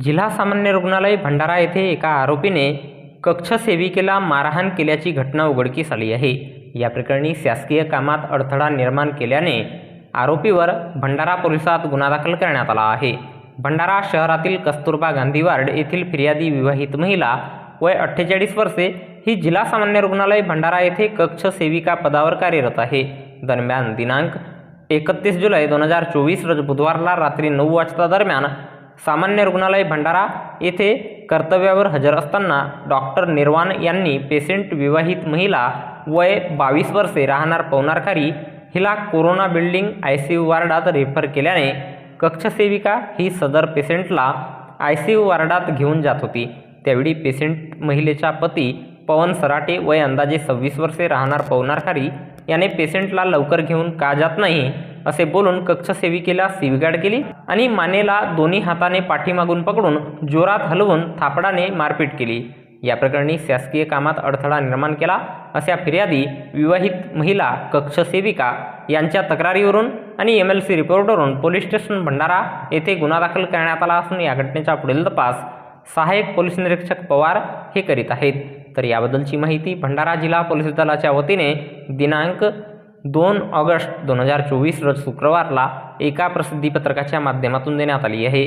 जिल्हा सामान्य रुग्णालय भंडारा येथे एका आरोपीने कक्ष सेविकेला मारहाण केल्याची घटना उघडकीस आली आहे। या प्रकरणी शासकीय कामात अडथळा निर्माण केल्याने आरोपीवर भंडारा पोलिसात गुन्हा दाखल करण्यात आला आहे। भंडारा शहरातील कस्तुरबा गांधी वार्ड येथील फिर्यादी विवाहित महिला वय 48 वर्षे ही जिल्हा सामान्य रुग्णालय भंडारा येथे कक्ष सेविका पदावर कार्यरत आहे। दरम्यान दिनांक 31 जुलै 2024 रोज बुधवारला रात्री 9 वाजता दरम्यान सामान्य रुग्णालय भंडारा येथे कर्तव्यावर हजर असताना डॉक्टर निर्वाण यांनी पेशंट विवाहित महिला वय 22 वर्षे राहणार पवनारखारी हिला कोरोना बिल्डिंग ICU वार्डात रेफर केल्याने कक्षसेविका ही सदर पेशंटला ICU वार्डात घेऊन जात होती। त्यावेळी पेशंट महिलेचा पती पवन सराटे वय अंदाजे 26 वर्षे राहणार पवनारखारी याने पेशंटला लवकर घेऊन का जात नाही असे बोलून कक्षसेविकेला शिवीगाळ केली आणि मानेला दोन्ही हाताने पाठीमागून पकडून जोरात हलवून थापडाने मारपीट केली। या प्रकरणी शासकीय कामात अडथळा निर्माण केला अशा फिर्यादी विवाहित महिला कक्षसेविका यांच्या तक्रारीवरून आणि MLC रिपोर्टवरून पोलीस स्टेशन भंडारा येथे गुन्हा दाखल करण्यात आला असून या घटनेचा पुढील तपास सहाय्यक पोलीस निरीक्षक पवार हे करीत आहेत। तर याबद्दलची माहिती भंडारा जिल्हा पोलीस दलाच्या वतीने दिनांक 2 ऑगस्ट 2024 रोज शुक्रवारला एका प्रसिद्धी पत्रकाच्या माध्यमातून देण्यात आली आहे।